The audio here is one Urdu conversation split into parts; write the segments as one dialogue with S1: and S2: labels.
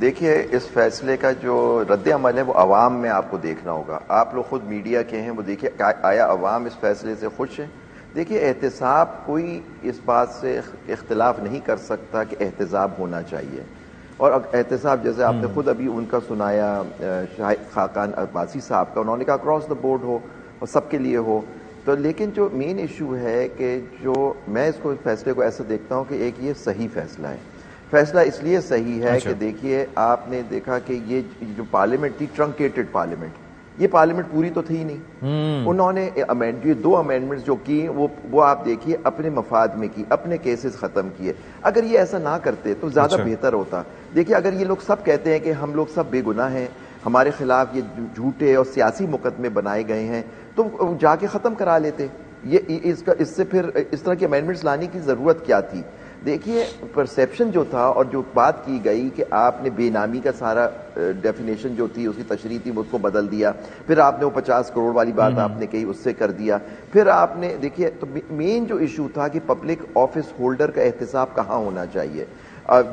S1: دیکھیے اس فیصلے کا جو رد عمل ہے وہ عوام میں آپ کو دیکھنا ہوگا. آپ لوگ خود میڈیا کے ہیں, وہ دیکھیے آیا عوام اس فیصلے سے خوش ہے؟ دیکھیے احتساب, کوئی اس بات سے اختلاف نہیں کر سکتا کہ احتساب ہونا چاہیے, اور احتساب جیسے آپ نے خود ابھی ان کا سنایا خاقان عباسی صاحب کا, انہوں نے کہا اکراس دا بورڈ ہو اور سب کے لیے ہو. تو لیکن جو مین ایشو ہے کہ جو میں اس کو فیصلے کو ایسا دیکھتا ہوں کہ ایک یہ صحیح فیصلہ ہے. فیصلہ اس لیے صحیح ہے کہ دیکھیے آپ نے دیکھا کہ یہ جو پارلیمنٹ تھی ٹرنکیٹڈ پارلیمنٹ, یہ پارلیمنٹ پوری تو تھی نہیں. انہوں نے یہ 2 امینڈمنٹس جو کی وہ آپ دیکھیے اپنے مفاد میں کی, اپنے کیسز ختم کیے. اگر یہ ایسا نہ کرتے تو زیادہ بہتر ہوتا. دیکھیے اگر یہ لوگ سب کہتے ہیں کہ ہم لوگ سب بے گناہ ہیں, ہمارے خلاف یہ جھوٹے اور سیاسی مقدمے بنائے گئے ہیں, تو جا کے ختم کرا لیتے. اس سے پھر اس طرح کے امینڈمنٹس لانے کی ضرورت کیا تھی؟ دیکھیے پرسیپشن جو تھا اور جو بات کی گئی کہ آپ نے بے نامی کا سارا ڈیفینیشن جو تھی اس کی تشریح تھی اس کو بدل دیا, پھر آپ نے وہ 50 کروڑ والی بات آپ نے کہی اس سے کر دیا, پھر آپ نے دیکھیے تو مین جو ایشو تھا کہ پبلک آفس ہولڈر کا احتساب کہاں ہونا چاہیے.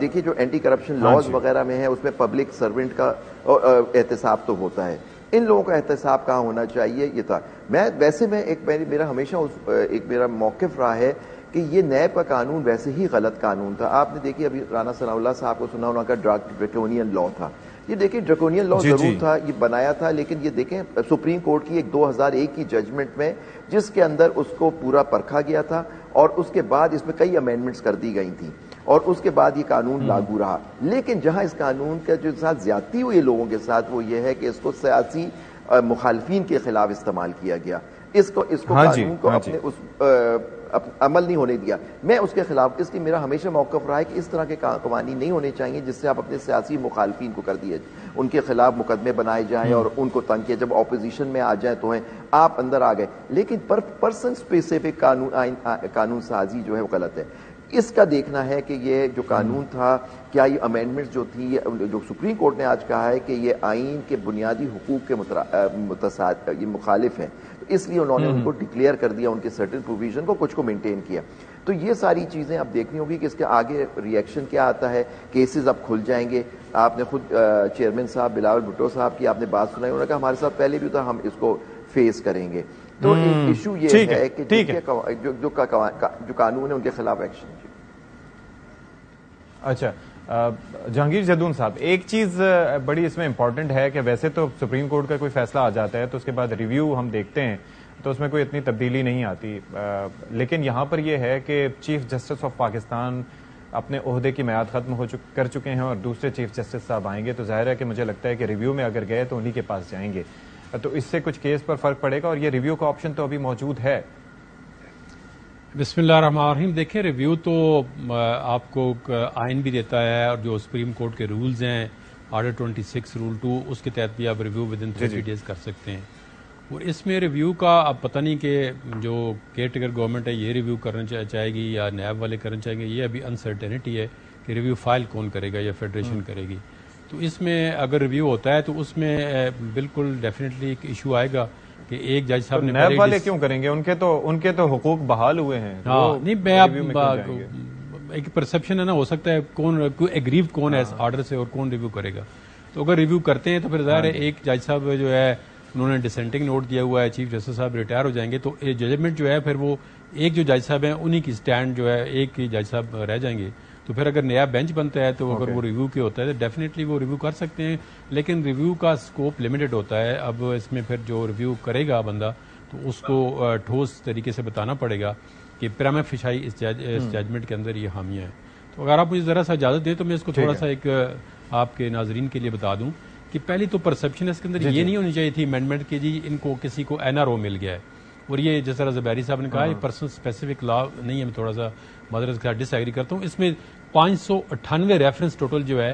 S1: دیکھیے جو اینٹی کرپشن لاز وغیرہ میں ہے اس میں پبلک سرونٹ کا احتساب تو ہوتا ہے, ان لوگوں کا احتساب کہاں ہونا چاہیے یہ تھا. میرا ہمیشہ ایک میرا موقف رہا ہے کہ یہ نیب کا قانون ویسے ہی غلط قانون تھا. آپ نے دیکھیے ابھی رانا ثناء اللہ صاحب کو سنا, انہوں کا ڈریکونین لا تھا. یہ دیکھیں ڈریکونین لا ضرور تھا, یہ بنایا تھا, لیکن یہ دیکھیں سپریم کورٹ کی ایک 2001 کی ججمنٹ میں جس کے اندر اس کو پورا پرکھا گیا تھا, اور اس کے بعد اس میں کئی امینڈمنٹس کر دی گئی تھیں, اور اس کے بعد یہ قانون لاگو رہا. لیکن جہاں اس قانون کا جو ساتھ زیادتی ہوئی لوگوں کے ساتھ وہ یہ ہے کہ اس کو سیاسی مخالفین کے خلاف استعمال کیا گیا. اس کو قانون کو اپنے عمل نہیں ہونے دیا. میں اس کے خلاف, اس کی میرا ہمیشہ موقف رہا ہے کہ اس طرح کے قوانین نہیں ہونے چاہیے جس سے آپ اپنے سیاسی مخالفین کو کر دیے, ان کے خلاف مقدمے بنائے جائیں اور ان کو تنگ کیا. جب اپوزیشن میں آ جائیں تو ہیں آپ اندر آ گئے, لیکن پرسن اسپیسیفک قانون سازی جو ہے وہ غلط ہے. اس کا دیکھنا ہے کہ یہ جو قانون تھا کیا یہ امینڈمنٹس جو تھی, جو سپریم کورٹ نے آج کہا ہے کہ یہ آئین کے بنیادی حقوق کے یہ مخالف ہیں, اس لیے انہوں نے ان کو ڈکلیئر کر دیا, ان کے سرٹن پروویژن کو, کچھ کو مینٹین کیا. تو یہ ساری چیزیں اب دیکھنی ہوگی کہ اس کے آگے ریئیکشن کیا آتا ہے. کیسز اب کھل جائیں گے. آپ نے خود چیئرمین صاحب بلاول بھٹو صاحب کی آپ نے بات سنائی, انہوں نے کہا ہمارے ساتھ پہلے بھی تھا, ہم اس کو فیس کریں گے. تو ایشو یہ ہے کہ جو قانون ہے ان کے خلاف ایکشن.
S2: اچھا جہانگیر جدون صاحب, ایک چیز بڑی اس میں امپورٹنٹ ہے کہ ویسے تو سپریم کورٹ کا کوئی فیصلہ آ جاتا ہے تو اس کے بعد ریویو ہم دیکھتے ہیں تو اس میں کوئی اتنی تبدیلی نہیں آتی, لیکن یہاں پر یہ ہے کہ چیف جسٹس آف پاکستان اپنے عہدے کی میعاد ختم کر چکے ہیں اور دوسرے چیف جسٹس صاحب آئیں گے, تو ظاہر ہے کہ مجھے لگتا ہے کہ ریویو میں اگر گئے تو انہی کے پاس جائیں گے, تو اس سے کچھ کیس پر فرق پڑے گا, اور یہ ریویو کا آپشن تو ابھی موجود ہے.
S3: بسم اللہ الرحمن الرحیم. دیکھیں ریویو تو آپ کو آئین بھی دیتا ہے, اور جو سپریم کورٹ کے رولز ہیں آرڈر 26 رول 2 اس کے تحت بھی آپ ریویو ود ان 30 ڈیز کر سکتے ہیں. اور اس میں ریویو کا اب پتہ نہیں کہ جو کیئر ٹیکر گورنمنٹ ہے یہ ریویو کرنا چاہے گی یا نیب والے کرنا چاہیں گے, یہ ابھی انسرٹینٹی ہے کہ ریویو فائل کون کرے گا یا فیڈریشن کرے گی. تو اس میں اگر ریویو ہوتا ہے تو اس میں بالکل ڈیفینیٹلی ایک ایشو آئے گا کہ ایک جج صاحب نے
S2: نیب والے کیوں کریں گے, ان کے تو حقوق بحال ہوئے ہیں.
S3: ہاں نہیں, میں اب ایک پرسپشن ہے نا, ہو سکتا ہے کون ایگریو کون ہے اس آرڈر سے اور کون ریویو کرے گا. تو اگر ریویو کرتے ہیں تو پھر ظاہر ہے ایک جج صاحب جو ہے انہوں نے ڈسینٹنگ نوٹ دیا ہوا ہے, چیف جسٹس صاحب ریٹائر ہو جائیں گے, تو ججمنٹ جو ہے پھر وہ ایک جو جج صاحب ہیں انہی کی سٹینڈ جو ہے ایک ہی جج صاحب رہ جائیں گے. تو پھر اگر نیا بینچ بنتا ہے تو اگر وہ ریویو کے ہوتا ہے تو ڈیفینیٹلی وہ ریویو کر سکتے ہیں, لیکن ریویو کا اسکوپ لمیٹڈ ہوتا ہے. اب اس میں پھر جو ریویو کرے گا بندہ تو اس کو ٹھوس طریقے سے بتانا پڑے گا کہ پرامہ فیشائی اس ججمنٹ کے اندر یہ حامیاں ہیں. تو اگر آپ مجھے ذرا سا اجازت دیں تو میں اس کو تھوڑا سا ایک آپ کے ناظرین کے لیے بتا دوں کہ پہلی تو پرسپشن اس کے اندر یہ نہیں ہونی چاہیے تھی امینڈمنٹ کی جی ان کو کسی کو NRO مل گیا ہے, اور یہ جس طرح زبیری صاحب نے کہا یہ پرسن اسپیسیفک لا نہیں ہے. میں تھوڑا سا معذرت کے ساتھ ڈس ایگری کرتا ہوں. اس میں 598 ریفرنس ٹوٹل جو ہے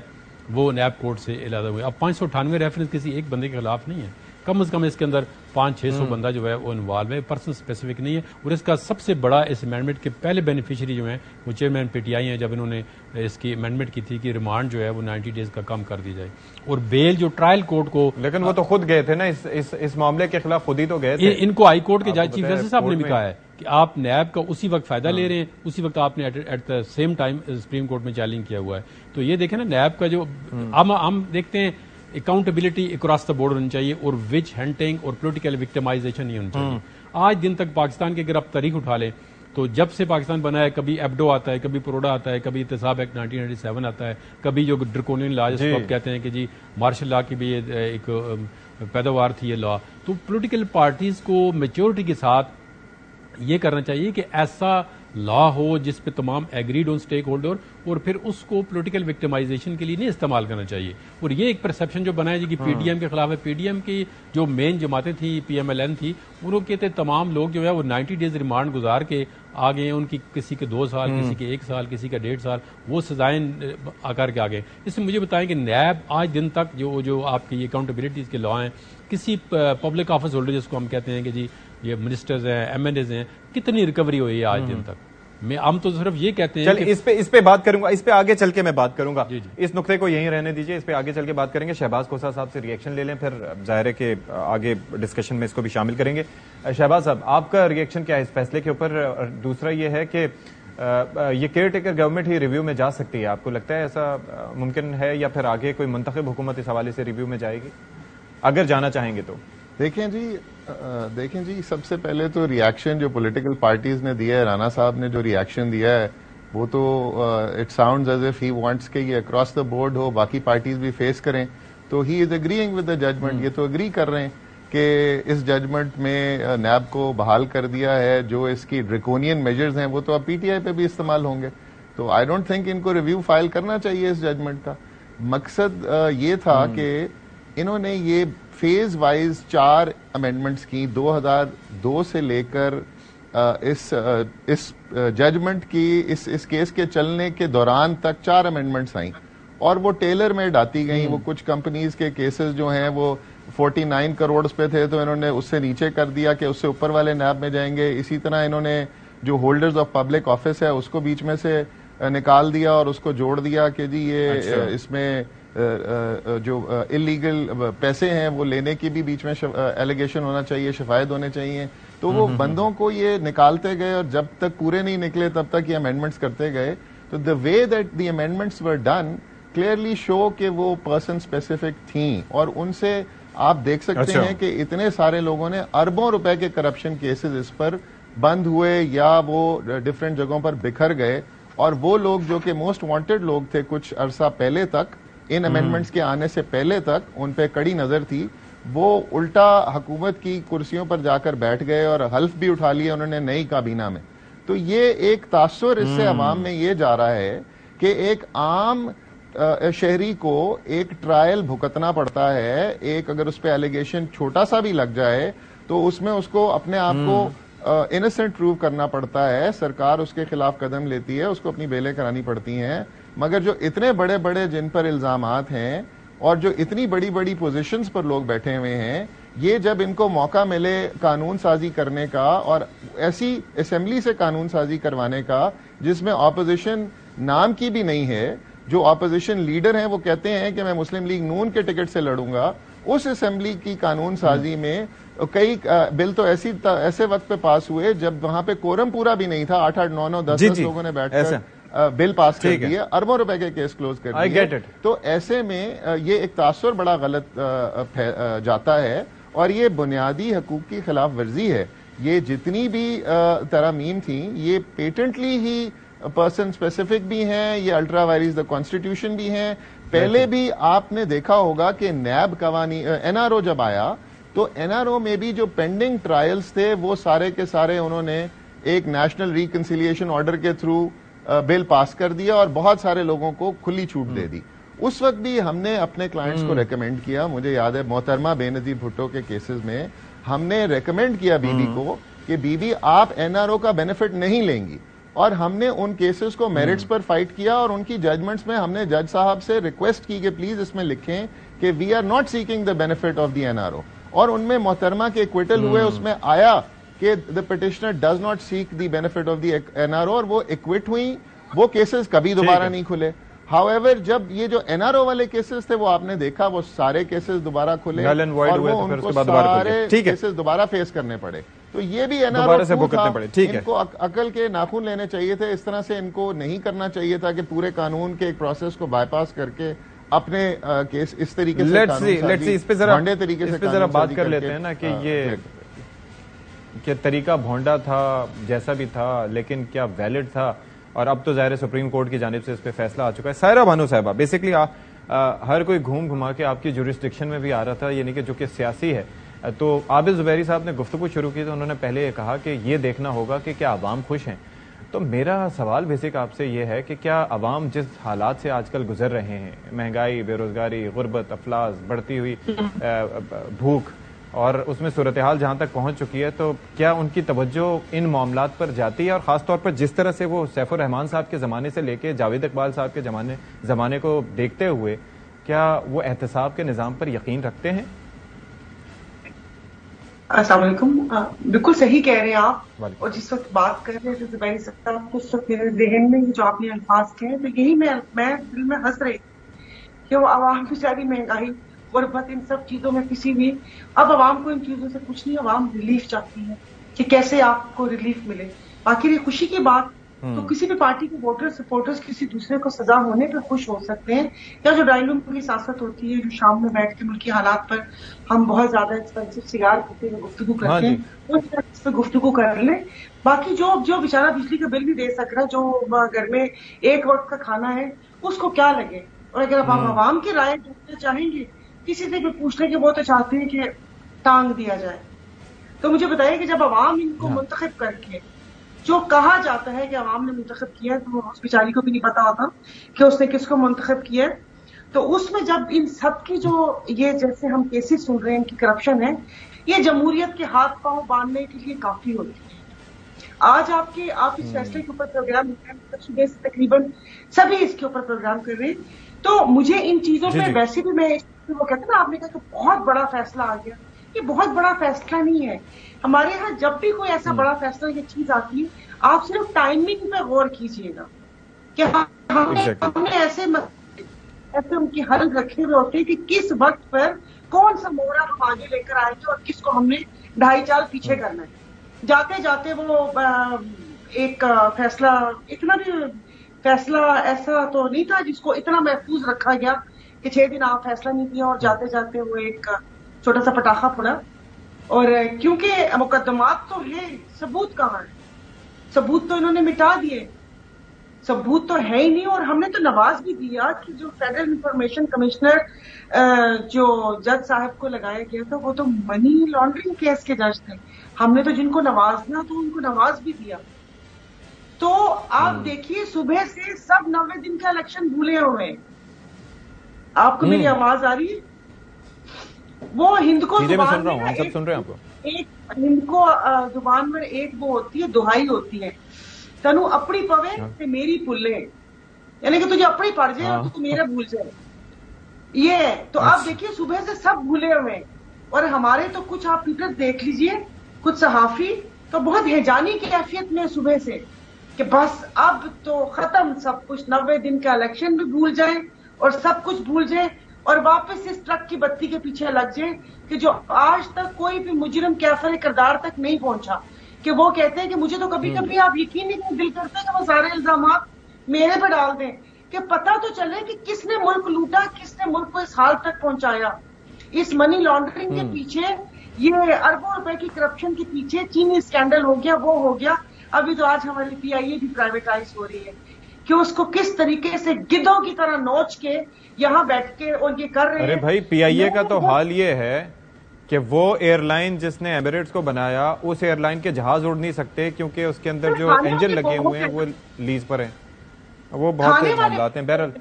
S3: وہ نیب کورٹ سے علیحدہ ہوئے. اب 598 ریفرنس کسی ایک بندے کے خلاف نہیں ہے, کم از کم اس کے اندر 500-600 بندہ جو ہے وہ انوالو ہے, پرسن اسپیسیفک نہیں ہے. اور اس کا سب سے بڑا اس امینڈمنٹ کے پہلے بینیفیشری جو ہیں وہ چیئرمین پی ٹی آئی ہیں, جب انہوں نے اس کی امینڈمنٹ کی تھی کہ ریمانڈ جو ہے وہ 90 days کا کم کر دی جائے, اور بیل جو ٹرائل کورٹ کو,
S2: لیکن وہ تو خود گئے تھے نا اس معاملے کے خلاف, خود ہی تو گئے تھے.
S3: ان کو ہائی کورٹ کے جج چیف جسٹس صاحب نے بھی کہا ہے کہ آپ نیب کا اسی وقت فائدہ لے رہے ہیں, اسی وقت آپ نے at the same time supreme court میں چیلنج کیا ہوا ہے. تو یہ دیکھیں نا نیب کا جو ہم دیکھتے ہیں اکاؤنٹیبلٹی اکراس دا بورڈ ہونی چاہیے, اور وچ ہنٹنگ اور پولیٹیکل وکٹمائزیشن نہیں ہونی چاہیے. آج دن تک پاکستان کی اگر آپ تاریخ اٹھا لیں تو جب سے پاکستان بنا ہے, کبھی ایبڈو آتا ہے, کبھی پروڈا آتا ہے, کبھی احتساب ایکٹ 1997 آتا ہے, کبھی جو ڈرکونین لا جس کو آپ کہتے ہیں کہ جی مارشل لا کی بھی ایک پیداوار تھی یہ لا. تو پولیٹیکل پارٹیز کو میچورٹی کے ساتھ یہ کرنا چاہیے کہ ایسا لا ہو جس پہ تمام ایگریڈ ہوں اسٹیک ہولڈر, اور پھر اس کو پولیٹیکل وکٹمائزیشن کے لیے نہیں استعمال کرنا چاہیے. اور یہ ایک پرسیپشن جو بنا ہے جی کہ پی ڈی ایم کے خلاف ہے, پی ڈی ایم کی جو مین جماعتیں تھیں پی ایم ایل این تھی, انہوں کہتے تمام لوگ جو ہے وہ 90 days ریمانڈ گزار کے آگے ہیں, ان کی کسی کے 2 سال, کسی کے 1 سال, کسی کا 1.5 سال, وہ سزائیں کر کے آگے. اس میں مجھے بتائیں کہ نیب آج دن تک جو آپ کی اکاؤنٹیبلٹیز کے لا ہیں, کسی پبلک آفس ہولڈر جس کو ہم کہتے ہیں کہ جی یہ منسٹرز ہیں, ایم این ایز ہیں, کتنی ریکوری ہوئی ہے آج دن تک؟ ہم تو صرف یہ کہتے ہیں.
S2: اس پہ بات کروں گا, اس پہ آگے چل کے میں بات کروں گا. اس نقطے کو یہیں رہنے دیجیے, اس پہ آگے چل کے بات کریں گے. شہباز کھوسہ صاحب سے ریئیکشن لے لیں, پھر ظاہر ہے کہ آگے ڈسکشن میں اس کو بھی شامل کریں گے. شہباز صاحب, آپ کا ریئیکشن کیا ہے اس فیصلے کے اوپر؟ دوسرا یہ ہے کہ یہ کیئر ٹیکر گورنمنٹ ہی ریویو میں جا سکتی ہے, آپ کو لگتا ہے ایسا ممکن ہے, یا پھر آگے کوئی منتخب حکومت اس حوالے سے ریویو میں جائے گی اگر جانا چاہیں گے تو؟
S4: دیکھیں جی سب سے پہلے تو ریاکشن جو پولیٹیکل پارٹیز نے دیا ہے, رانا صاحب نے جو ریاکشن دیا ہے وہ تو it sounds as if he wants کہ یہ اکراس دا بورڈ ہو, باقی پارٹیز بھی فیس کریں. تو ہی از اگریئنگ ود دا ججمنٹ, یہ تو اگری کر رہے ہیں کہ اس ججمنٹ میں نیب کو بحال کر دیا ہے. جو اس کی ڈریکونین میجرز ہیں وہ تو اب پی ٹی آئی پہ بھی استعمال ہوں گے. تو آئی ڈونٹ تھنک ان کو ریویو فائل کرنا چاہیے اس ججمنٹ کا. مقصد یہ تھا کہ انہوں نے یہ فیز وائز 4 امینڈمنٹس کی, 2002 سے لے کر اس ججمنٹ کی اس کیس کے چلنے کے دوران تک 4 امینڈمنٹس آئیں, اور وہ ٹیلر میڈ آتی گئیں. وہ کچھ کمپنیز کے کیسز جو ہیں وہ 49 کروڑ پہ تھے تو انہوں نے اس سے نیچے کر دیا کہ اس سے اوپر والے نیب میں جائیں گے. اسی طرح انہوں نے جو ہولڈرز آف پبلک آفس ہے اس کو بیچ میں سے نکال دیا اور اس کو جوڑ دیا کہ جی یہ اس میں جو انلیگل پیسے ہیں وہ لینے کی بھی بیچ میں ایلیگیشن ہونا چاہیے, شفایت ہونے چاہیے. تو وہ بندوں کو یہ نکالتے گئے, اور جب تک پورے نہیں نکلے تب تک یہ امینڈمنٹس کرتے گئے. تو the way that the amendments were done clearly show کہ وہ پرسن اسپیسیفک تھیں, اور ان سے آپ دیکھ سکتے ہیں کہ اتنے سارے لوگوں نے اربوں روپے کے کرپشن کیسز اس پر بند ہوئے یا وہ ڈفرینٹ جگہوں پر بکھر گئے. اور وہ لوگ جو کہ موسٹ وانٹڈ لوگ تھے کچھ عرصہ پہلے تک, ان امینڈمنٹس کے آنے سے پہلے تک ان پہ کڑی نظر تھی, وہ الٹا حکومت کی کرسیوں پر جا کر بیٹھ گئے اور حلف بھی اٹھا لیا انہوں نے نئی کابینہ میں. تو یہ ایک تاثر اس سے عوام میں یہ جا رہا ہے کہ ایک عام شہری کو ایک ٹرائل بھگتنا پڑتا ہے. ایک اگر اس پہ ایلیگیشن چھوٹا سا بھی لگ جائے تو اس میں اس کو اپنے آپ کو انسنٹ پروو کرنا پڑتا ہے. سرکار اس کے خلاف قدم لیتی ہے, اس کو اپنی بیلیں کرانی پڑتی ہیں. مگر جو اتنے بڑے بڑے جن پر الزامات ہیں اور جو اتنی بڑی بڑی پوزیشنز پر لوگ بیٹھے ہوئے ہیں, یہ جب ان کو موقع ملے قانون سازی کرنے کا, اور ایسی اسمبلی سے قانون سازی کروانے کا جس میں اپوزیشن نام کی بھی نہیں ہے, جو اپوزیشن لیڈر ہیں وہ کہتے ہیں کہ میں مسلم لیگ نون کے ٹکٹ سے لڑوں گا, اس اسمبلی کی قانون سازی میں کئی بل تو ایسے وقت پہ پاس ہوئے جب وہاں پہ کورم پورا بھی نہیں تھا, 8 9 9 10 لوگوں نے بیٹھ کر بل پاس کر دیے, اربوں روپے کے کیس کلوز کر دیے. تو ایسے میں یہ ایک تاثر بڑا غلط جاتا ہے, اور یہ بنیادی حقوق کی خلاف ورزی ہے. یہ جتنی بھی ترامیم تھیں یہ پیٹنٹلی ہی پرسن اسپیسیفک بھی ہیں, یہ الٹرا وائریز دا کانسٹیٹیوشن بھی ہیں. پہلے بھی آپ نے دیکھا ہوگا کہ نیب قوانین این آر او جب آیا تو این آر او میں بھی جو پینڈنگ ٹرائلز تھے وہ سارے کے سارے انہوں نے ایک نیشنل ریکنسیلیشن آرڈر کے تھرو بل پاس کر دیا اور بہت سارے لوگوں کو کھلی چھوٹ دے دی. اس وقت بھی ہم نے اپنے کلائنٹس کو ریکمینڈ کیا, مجھے یاد ہے محترمہ بے نظیر بھٹو کے کیسز میں ہم نے ریکمینڈ کیا بی بی کو کہ بی بی آپ این آر او کا بینیفٹ نہیں لیں گی, اور ہم نے ان کیسز کو میرٹس پر فائٹ کیا, اور ان کی ججمنٹس میں ہم نے جج صاحب سے ریکویسٹ کی کہ پلیز اس میں لکھیں کہ we are not seeking the benefit of the N R O.
S5: اور ان میں محترمہ کے ایکویٹل ہوئے، اس میں آیا کہ the petitioner does not seek the benefit of the NRO، اور وہ ایکوٹ ہوئی، وہ کیسز کبھی دوبارہ نہیں کھلے. However جب یہ جو NRO والے کیسز تھے وہ آپ نے دیکھا وہ سارے کیسز دوبارہ کھلے اور وہ ان کو سارے کیسز دوبارہ فیس کرنے پڑے. تو یہ بھی NRO تھا، ان کو عقل کے ناخن لینے چاہیے تھے، اس طرح سے ان کو نہیں کرنا چاہیے تھا کہ پورے قانون کے ایک پروسیس کو بائی پاس کر کے اپنے کیس اس طریقے سے
S2: اس پہ ذرا بات کر لیتے ہیں نا کہ یہ کہ طریقہ بھونڈا تھا جیسا بھی تھا لیکن کیا ویلڈ تھا، اور اب تو ظاہر سپریم کورٹ کی جانب سے اس پہ فیصلہ آ چکا ہے. سائرہ بانو صاحبہ، بیسکلی ہر کوئی گھوم گھما کے آپ کی جورسڈکشن میں بھی آ رہا تھا، یعنی کہ جو کہ سیاسی ہے. تو عابد زبیری صاحب نے گفتگو شروع کی تو انہوں نے پہلے یہ کہا کہ یہ دیکھنا ہوگا کہ کیا عوام خوش ہیں. تو میرا سوال بیسک آپ سے یہ ہے کہ کیا عوام جس حالات سے آج کل گزر رہے ہیں، مہنگائی، بے روزگاری، غربت، افلاس، بڑھتی ہوئی بھوک، اور اس میں صورتحال جہاں تک پہنچ چکی ہے، تو کیا ان کی توجہ ان معاملات پر جاتی ہے؟ اور خاص طور پر جس طرح سے وہ سیف الرحمان صاحب کے زمانے سے لے کے جاوید اقبال صاحب کے زمانے کو دیکھتے ہوئے کیا وہ احتساب کے نظام پر یقین رکھتے ہیں؟
S6: السلام علیکم. بالکل صحیح کہہ رہے ہیں آپ، اور جس وقت بات کر رہے تھے زبیری صاحب اس وقت میرے ذہن میں جو آپ نے الفاظ کہے تو یہی میں دل میں ہنس رہی کہ وہ عوام بیچاری مہنگائی، غربت، ان سب چیزوں میں پسی ہوئی. اب عوام کو ان چیزوں سے کچھ نہیں، عوام ریلیف چاہتی ہے کہ کیسے آپ کو ریلیف ملے. باقی یہ خوشی کی بات تو کسی بھی پارٹی کے ووٹر سپورٹرز کسی دوسرے کو سزا ہونے پہ خوش ہو سکتے ہیں، یا جو ڈرائنگ روم کی سیاست ہوتی ہے، جو شام میں بیٹھ کے ملکی حالات پر ہم بہت زیادہ ایکسپینسو سگار پیتے ہوئے گفتگو کرتے ہیں، اس پہ گفتگو کر لیں. باقی جو بیچارہ بجلی کا بل بھی دے سک رہا، جو گھر میں ایک وقت کا کھانا ہے، اس کو کیا لگے. اور اگر آپ عوام کی رائے جاننا چاہیں گے، کسی سے بھی پوچھنے کے وہ تو چاہتے ہیں کہ ٹانگ دیا جائے. تو مجھے بتائیے کہ جب عوام ان کو منتخب کر کے جو کہا جاتا ہے کہ عوام نے منتخب کیا ہے، تو اس بیچاری کو بھی نہیں پتا ہوتا کہ اس نے کس کو منتخب کیا ہے. تو اس میں جب ان سب کی جو یہ جیسے ہم کیسز سن رہے ہیں کہ کرپشن ہے، یہ جمہوریت کے ہاتھ پاؤں باندھنے کے لیے کافی ہوتی ہے. آج آپ اس فیصلے کے اوپر پروگرام صبح سے تقریباً سبھی اس کے اوپر پروگرام کر رہے ہیں. تو مجھے ان چیزوں پہ ویسے بھی میں وہ کہتے ہیں نا، آپ نے کہا کہ بہت بڑا فیصلہ آ گیا، یہ بہت بڑا فیصلہ نہیں ہے. ہمارے ہاں جب بھی کوئی ایسا بڑا فیصلہ یہ چیز آتی ہے، آپ صرف ٹائمنگ پہ غور کیجیے گا کہ ہم نے ایسے ان کے حل رکھے ہوئے ہوتے ہیں کہ کس وقت پر کون سا موڑا ہم آگے لے کر آئیں گے اور کس کو ہم نے 2.5 سال پیچھے کرنا ہے. جاتے جاتے وہ ایک فیصلہ، اتنا بھی فیصلہ ایسا تو نہیں تھا جس کو اتنا محفوظ رکھا گیا کہ 6 دن آپ فیصلہ نہیں کیا اور جاتے جاتے وہ ایک چھوٹا سا پٹاخہ پھڑا. اور کیونکہ مقدمات تو ہیں، ثبوت کہاں ہے؟ ثبوت تو انہوں نے مٹا دیے، ثبوت تو ہے ہی نہیں. اور ہم نے تو نواز بھی دیا کہ جو فیڈرل انفارمیشن کمشنر جو جج صاحب کو لگایا گیا تھا وہ تو منی لانڈرنگ کیس کے جج تھے. ہم نے تو جن کو نوازنا تو ان کو نواز بھی دیا. تو آپ دیکھیے صبح سے سب 90 دن کا الیکشن بھولے ہوئے ہیں. آپ کو میری آواز آ رہی ہے؟ وہ ہند کو زبان میں ایک وہ ہوتی ہے، دہائی ہوتی ہے، تنو اپنی پوے تے میری پلے، یعنی کہ تجھے اپنی پڑ جائے اور تو میرے بھول جائے. یہ ہے. تو آپ دیکھیے صبح سے سب بھولے ہوئے ہیں. اور ہمارے تو کچھ آپ ٹویٹر دیکھ لیجئے، کچھ صحافی تو بہت ہیجانی کی کیفیت میں صبح سے کہ بس اب تو ختم سب کچھ، 90 دن کا الیکشن بھی بھول جائیں اور سب کچھ بھول جائیں اور واپس اس ٹرک کی بتی کے پیچھے لگ جائیں کہ جو آج تک کوئی بھی مجرم کیفر کردار تک نہیں پہنچا. کہ وہ کہتے ہیں کہ مجھے تو کبھی کبھی آپ یقین نہیں دل کرتے کہ وہ سارے الزامات میرے پہ ڈال دیں، کہ پتہ تو چلے کہ کس نے ملک لوٹا، کس نے ملک کو اس حال تک پہنچایا. اس منی لانڈرنگ کے پیچھے، یہ اربوں روپے کی کرپشن کے پیچھے چینی اسکینڈل ہو گیا، وہ ہو گیا. ابھی تو آج ہماری PIA بھی پرائیویٹائز ہو رہی ہے کہ اس کو کس طریقے سے گدھوں کی طرح نوچ کے یہاں بیٹھ کے اور یہ کر رہے ہیں.
S2: ارے بھائی PIA کا تو حال یہ ہے کہ وہ ایئر لائن جس نے ایمریٹس کو بنایا، اس ایئر لائن کے جہاز اڑ نہیں سکتے کیونکہ اس کے اندر جو انجن لگے ہوئے ہیں وہ لیز پر ہیں. وہ بہت سے معاملات ہیں. بہرحال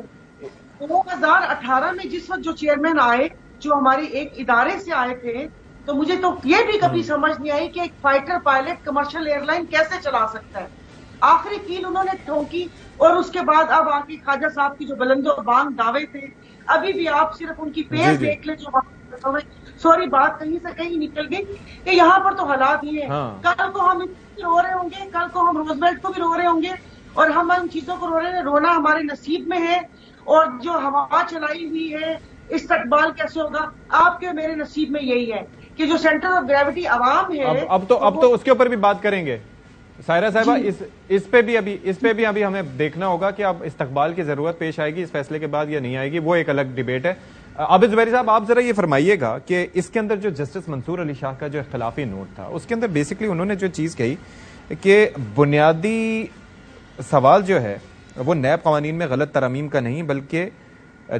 S6: 2018 میں جس وقت جو چیئرمین آئے، جو ہماری ایک ادارے سے آئے تھے، تو مجھے تو یہ بھی کبھی سمجھ نہیں آئی کہ ایک fighter pilot commercial airline کیسے چلا سکتا ہے. آخری کیل انہوں نے ٹھونکی اور اس کے بعد اب آگے خواجہ صاحب کی جو بلند و بانگ دعوے تھے، ابھی بھی آپ صرف ان کی پیس دیکھ لیں جو سوری بات کہیں سے کہیں نکل گئی کہ یہاں پر تو حالات یہ ہیں. کل کو ہم رو رہے ہوں گے, کل کو ہم روزویلٹ کو بھی رو رہے ہوں گے, اور ہم ان چیزوں کو رو رہے ہیں. رونا ہمارے نصیب میں ہے, اور جو ہوا چلائی ہوئی ہے استقبال کیسے ہوگا, آپ کے میرے نصیب میں یہی ہے کہ جو سینٹر آف گریوٹی عوام ہے.
S2: اب تو اس کے اوپر بھی بات کریں گے سائرہ صاحبہ. اس پہ بھی ابھی ہمیں دیکھنا ہوگا کہ اب استقبال کی ضرورت پیش آئے گی اس فیصلے کے بعد یا نہیں آئے گی, وہ ایک الگ ڈیبیٹ ہے. عابد زبیری صاحب, آپ ذرا یہ فرمائیے گا کہ اس کے اندر جو جسٹس منصور علی شاہ کا جو اختلافی نوٹ تھا, اس کے اندر بیسکلی انہوں نے جو چیز کہی کہ بنیادی سوال جو ہے وہ نیب قوانین میں غلط ترامیم کا نہیں بلکہ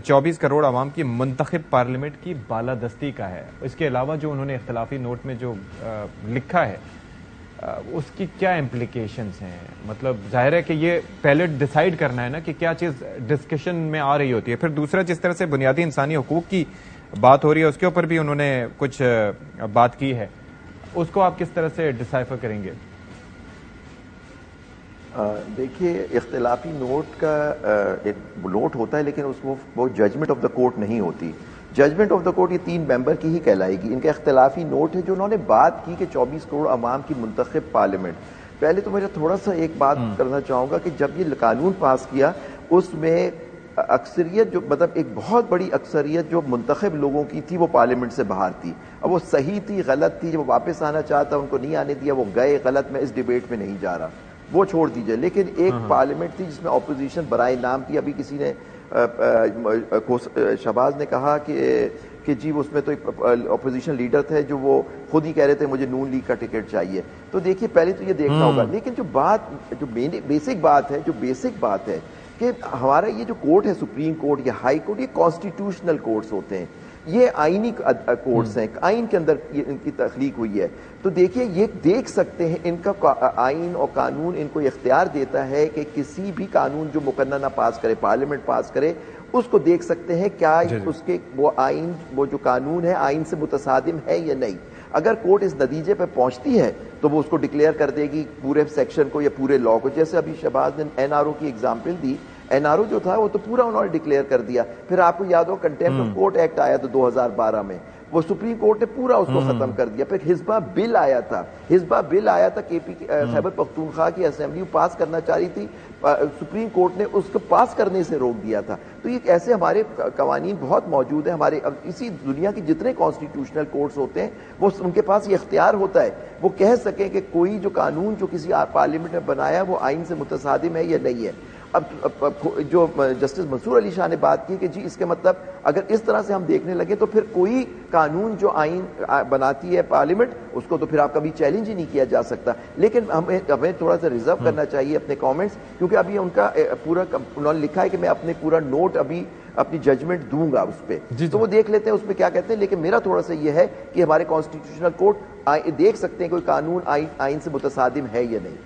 S2: 24 کروڑ عوام کی منتخب پارلیمنٹ کی بالادستی کا ہے. اس کے علاوہ جو انہوں نے اختلافی نوٹ میں جو لکھا ہے اس کی کیا امپلیکیشنز ہیں؟ مطلب ظاہر ہے کہ یہ پہلے ڈیسائیڈ کرنا ہے نا کہ کیا چیز ڈسکشن میں آ رہی ہوتی ہے. پھر دوسرا, جس طرح سے بنیادی انسانی حقوق کی بات ہو رہی ہے اس کے اوپر بھی انہوں نے کچھ بات کی ہے, اس کو آپ کس طرح سے ڈسائفر کریں گے؟
S1: دیکھیے, اختلافی نوٹ کا ایک نوٹ ہوتا ہے لیکن اس کو وہ ججمنٹ آف دا کورٹ نہیں ہوتی. ججمنٹ آف دا کورٹ یہ 3 ممبر کی ہی کہلائے گی. ان کا اختلافی نوٹ ہے جو انہوں نے بات کی کہ 24 کروڑ عوام کی منتخب پارلیمنٹ. پہلے تو میں تھوڑا سا ایک بات کرنا چاہوں گا کہ جب یہ قانون پاس کیا اس میں اکثریت جو مطلب ایک بہت بڑی اکثریت جو منتخب لوگوں کی تھی وہ پارلیمنٹ سے باہر تھی. اب وہ صحیح تھی غلط تھی, جب وہ واپس آنا چاہتا ان کو نہیں آنے دیا, وہ گئے غلط. میں اس ڈیبیٹ میں نہیں جا رہا, وہ چھوڑ دیجئے. لیکن ایک پارلیمنٹ تھی جس میں اپوزیشن برائے نام تھی. ابھی کسی نے شہباز نے کہا کہ جی اس میں تو ایک اپوزیشن لیڈر تھے جو وہ خود ہی کہہ رہے تھے مجھے نون لیگ کا ٹکٹ چاہیے. تو دیکھیے پہلے تو یہ دیکھنا ہوگا. لیکن جو بیسک بات ہے کہ ہمارا یہ جو کورٹ ہے سپریم کورٹ یا ہائی کورٹ, یہ کانسٹیٹیوشنل کورٹس ہوتے ہیں, یہ آئینی کورٹس ہیں, آئین کے اندر ان کی تخلیق ہوئی ہے. تو دیکھیے یہ دیکھ سکتے ہیں ان کا آئین اور قانون ان کو اختیار دیتا ہے کہ کسی بھی قانون جو مقننہ پاس کرے, پارلیمنٹ پاس کرے, اس کو دیکھ سکتے ہیں کیا اس کے وہ آئین وہ جو قانون ہے آئین سے متصادم ہے یا نہیں. اگر کورٹ اس نتیجے پہ پہنچتی ہے تو وہ اس کو ڈکلیئر کر دے گی پورے سیکشن کو یا پورے لا کو. جیسے ابھی شہباز نے NRO کی ایگزامپل دی, NRO جو تھا وہ تو پورا انہوں نے ڈکلیئر کر دیا. پھر آپ کو یاد ہو کنٹیمپٹ آف کورٹ ایکٹ آیا تھا 2012 میں, وہ سپریم کورٹ نے پورا اس کو ختم کر دیا. پھر حزبہ بل آیا تھا خیبر پختونخوا کی اسمبلی پاس کرنا چاہ رہی تھی, سپریم کورٹ نے اس کو پاس کرنے سے روک دیا تھا. تو یہ ایسے ہمارے قوانین بہت موجود ہیں. ہمارے اسی دنیا کے جتنے کانسٹیٹیوشنل کورٹس ہوتے ہیں وہ ان کے پاس یہ اختیار ہوتا ہے وہ کہہ سکیں کہ کوئی جو قانون جو کسی پارلیمنٹ نے بنایا وہ آئین سے متصادم ہے یا نہیں ہے. اب جو جسٹس منصور علی شاہ نے بات کی کہ جی اس کے مطلب اگر اس طرح سے ہم دیکھنے لگے تو پھر کوئی قانون جو آئین بناتی ہے پارلیمنٹ اس کو تو پھر آپ کبھی چیلنج ہی نہیں کیا جا سکتا. لیکن ہمیں تھوڑا سا ریزرو کرنا چاہیے اپنے کامنٹس, کیونکہ ابھی ان کا پورا انہوں نے لکھا ہے کہ میں اپنے پورا نوٹ ابھی اپنی ججمنٹ دوں گا اس پہ, تو وہ دیکھ لیتے ہیں اس پہ کیا کہتے ہیں. لیکن میرا تھوڑا سا یہ ہے کہ ہمارے کانسٹیٹیوشنل کورٹ دیکھ سکتے ہیں کوئی قانون آئین سے متصادم ہے یا نہیں.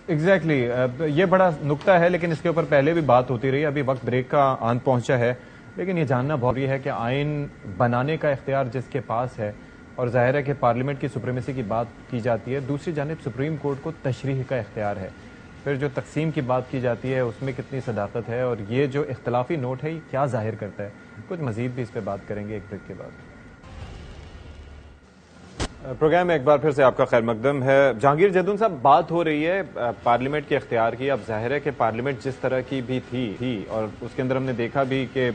S2: ایگزیکٹلی یہ بڑا نکتہ ہے, لیکن اس کے اوپر پہلے بھی بات ہوتی رہی. ابھی وقت بریک کا آن پہنچا ہے, لیکن یہ جاننا بہت ضروری ہے کہ آئین بنانے کا اختیار جس کے پاس ہے, اور ظاہر ہے کہ پارلیمنٹ کی سپریمیسی کی بات کی جاتی ہے, دوسری جانب سپریم کورٹ کو تشریح کا اختیار ہے. پھر جو تقسیم کی بات کی جاتی ہے اس میں کتنی صداقت ہے, اور یہ جو اختلافی نوٹ ہے یہ کیا ظاہر کرتا ہے. کچھ مزید بھی اس پہ بات کریں گے ایک بریک کے بعد. پروگرام میں ایک بار پھر سے آپ کا خیر مقدم ہے. جہانگیر جدون صاحب, بات ہو رہی ہے پارلیمنٹ کے اختیار کی. اب ظاہر ہے کہ پارلیمنٹ جس طرح کی بھی تھی اور اس کے اندر ہم نے دیکھا بھی کہ